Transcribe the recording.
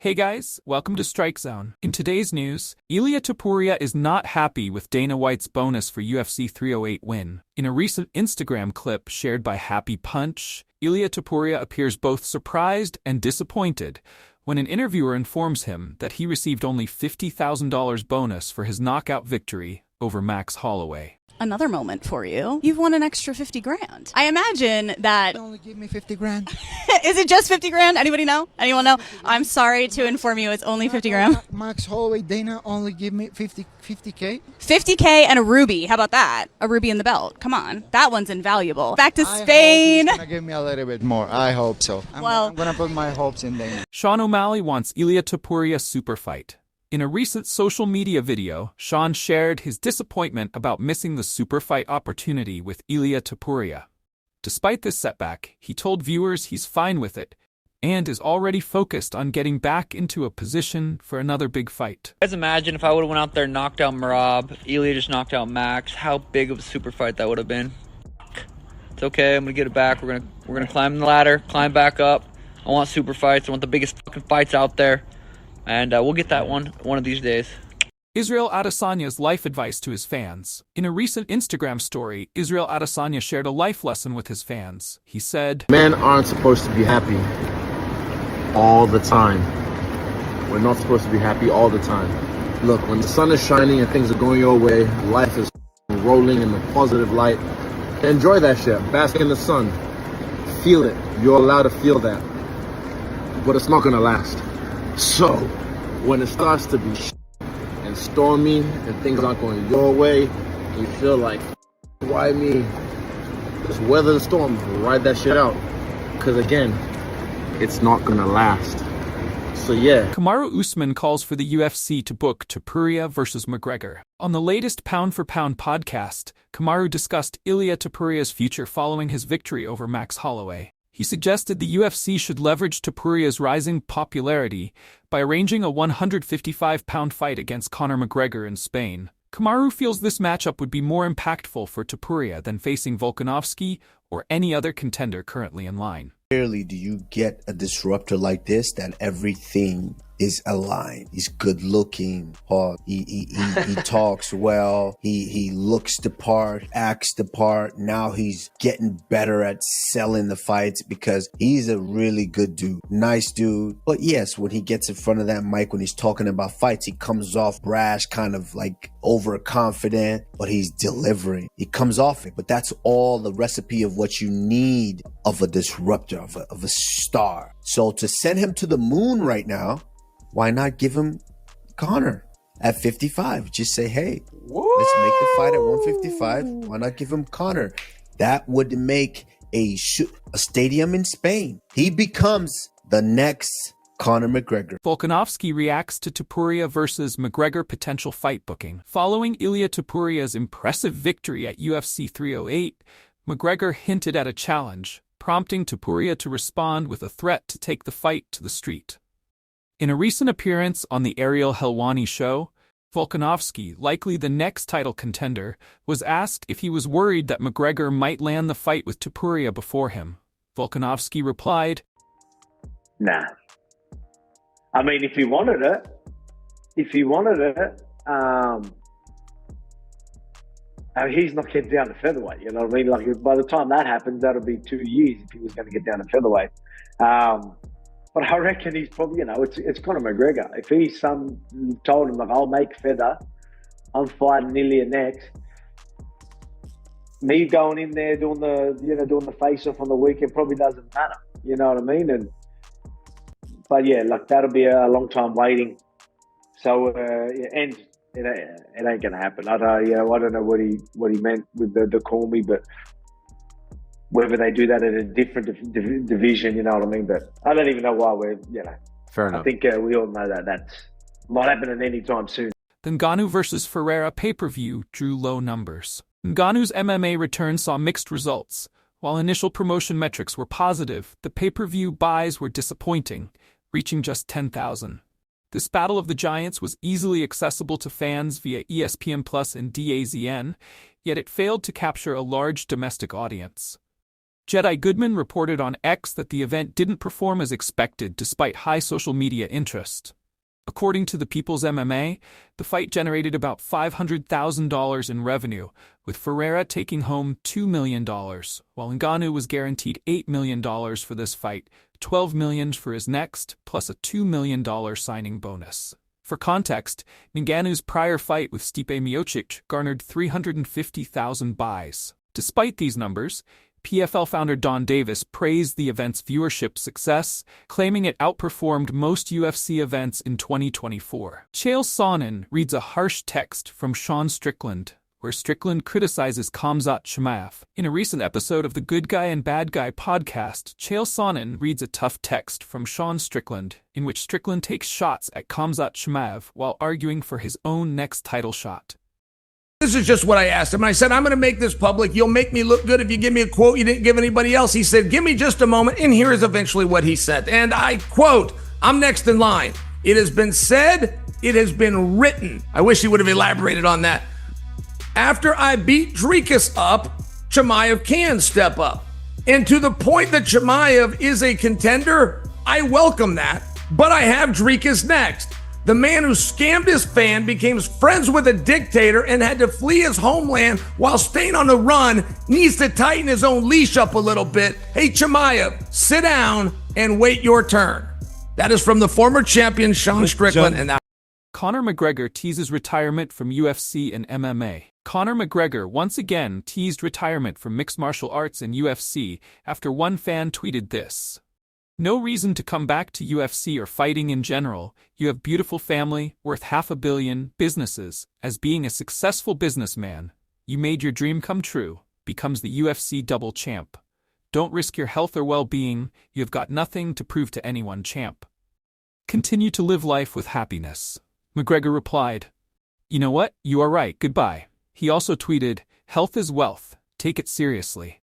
Hey guys, welcome to Strike Zone. In today's news, Ilia Topuria is not happy with Dana White's bonus for UFC 308 win. In a recent Instagram clip shared by Happy Punch, Ilia Topuria appears both surprised and disappointed when an interviewer informs him that he received only $50,000 bonus for his knockout victory over Max Holloway. Another moment for you. You've won an extra 50 grand. I imagine that... They only give me 50 grand. Is it just 50 grand? Anybody know? Anyone know? I'm sorry to inform you, it's only 50 grand. Max Holloway, Dana only give me 50K. 50K and a ruby. How about that? A ruby in the belt. Come on. That one's invaluable. Back to Spain. I hope he's gonna give me a little bit more. I hope so. I'm gonna put my hopes in Dana. Sean O'Malley wants Ilia Topuria super fight. In a recent social media video, Sean shared his disappointment about missing the super fight opportunity with Ilia Topuria. Despite this setback, he told viewers he's fine with it and is already focused on getting back into a position for another big fight. Guys, imagine if I would have went out there and knocked out Marab, Ilia just knocked out Max, how big of a super fight that would have been. It's okay, I'm gonna get it back. We're gonna climb the ladder, climb back up. I want super fights. I want the biggest fucking fights out there. And we'll get that one of these days. Israel Adesanya's life advice to his fans. In a recent Instagram story, Israel Adesanya shared a life lesson with his fans. He said, "Men aren't supposed to be happy all the time. We're not supposed to be happy all the time. Look, when the sun is shining and things are going your way, life is rolling in the positive light. Enjoy that shit. Bask in the sun. Feel it. You're allowed to feel that. But it's not going to last. So, when it starts to be and stormy and things aren't going your way, you feel like, why me? Just weather the storm, ride that shit out. Because again, it's not gonna last. So yeah. KAMARU USMAN calls for the UFC to book Topruia versus McGregor. On the latest Pound for Pound podcast, KAMARU discussed Ilia Topuria's future following his victory over Max Holloway. He suggested the UFC should leverage Topuria's rising popularity by arranging a 155-pound fight against Conor McGregor in Spain. KAMARU feels this matchup would be more impactful for Topuria than facing Volkanovski or any other contender currently in line. Rarely do you get a disruptor like this that everything is aligned. He's good looking. He talks well. He looks the part, acts the part. Now he's getting better at selling the fights because he's a really good dude. Nice dude. But yes, when he gets in front of that mic, when he's talking about fights, he comes off brash, kind of like overconfident, but he's delivering. He comes off it. But that's all the recipe of what you need of a disruptor, of a star. So to send him to the moon right now, why not give him Conor at 55? Just say, hey, let's make the fight at 155. Why not give him Conor? That would make a stadium in Spain. He becomes the next Conor McGregor. Volkanovski reacts to Topuria versus McGregor potential fight booking. Following Ilia Topuria's impressive victory at UFC 308, McGregor hinted at a challenge, prompting Topuria to respond with a threat to take the fight to the street. In a recent appearance on the Ariel Helwani show, Volkanovski, likely the next title contender, was asked if he was worried that McGregor might land the fight with Topuria before him. Volkanovski replied, "Nah. I mean, if he wanted it, he's not getting down to featherweight, you know what I mean? Like, by the time that happens, that'll be 2 years if he was going to get down to featherweight. But I reckon he's probably, it's Conor McGregor. If he's told him, like, I'll make feather, I'm fighting Ilia next. Me going in there doing the face-off on the weekend probably doesn't matter. You know what I mean? But yeah, like, that'll be a long time waiting. So it ain't gonna happen. I don't know what he meant with the call me, but whether they do that at a different division, you know what I mean? But I don't even know why Fair enough. I think we all know that might happen at any time soon. The Ngannou versus Ferreira pay-per-view drew low numbers. Ngannou's MMA return saw mixed results. While initial promotion metrics were positive, the pay-per-view buys were disappointing, reaching just 10,000. This Battle of the Giants was easily accessible to fans via ESPN Plus and DAZN, yet it failed to capture a large domestic audience. Jedi Goodman reported on X that the event didn't perform as expected despite high social media interest. According to the People's MMA, the fight generated about $500,000 in revenue, with Ferreira taking home $2 million, while Ngannou was guaranteed $8 million for this fight, $12 million for his next, plus a $2 million signing bonus. For context, Ngannou's prior fight with Stipe Miocic garnered 350,000 buys. Despite these numbers, PFL founder Don Davis praised the event's viewership success, claiming it outperformed most UFC events in 2024. CHAEL SONNEN reads a harsh text from Sean Strickland, where Strickland criticizes Khamzat Chimaev. In a recent episode of the Good Guy and Bad Guy podcast, CHAEL SONNEN reads a tough text from Sean Strickland, in which Strickland takes shots at Khamzat Chimaev while arguing for his own next title shot. This is just what I asked him. I said, I'm going to make this public. You'll make me look good if you give me a quote you didn't give anybody else. He said, give me just a moment. And here is eventually what he said. And I quote, I'm next in line. It has been said, it has been written. I wish he would have elaborated on that. After I beat Dricus up, Chimaev can step up. And to the point that Chimaev is a contender, I welcome that. But I have Dricus next. The man who scammed his fan, became friends with a dictator, and had to flee his homeland while staying on the run needs to tighten his own leash up a little bit. Hey, Chimaev, sit down and wait your turn. That is from the former champion, Sean Strickland. And Conor McGregor teases retirement from UFC and MMA. Conor McGregor once again teased retirement from mixed martial arts and UFC after one fan tweeted this: "No reason to come back to UFC or fighting in general. You have beautiful family, worth $500 million, businesses. As being a successful businessman, you made your dream come true, becomes the UFC double champ. Don't risk your health or well-being, you have got nothing to prove to anyone, champ. Continue to live life with happiness." McGregor replied, "You know what? You are right, goodbye." He also tweeted, "Health is wealth, take it seriously."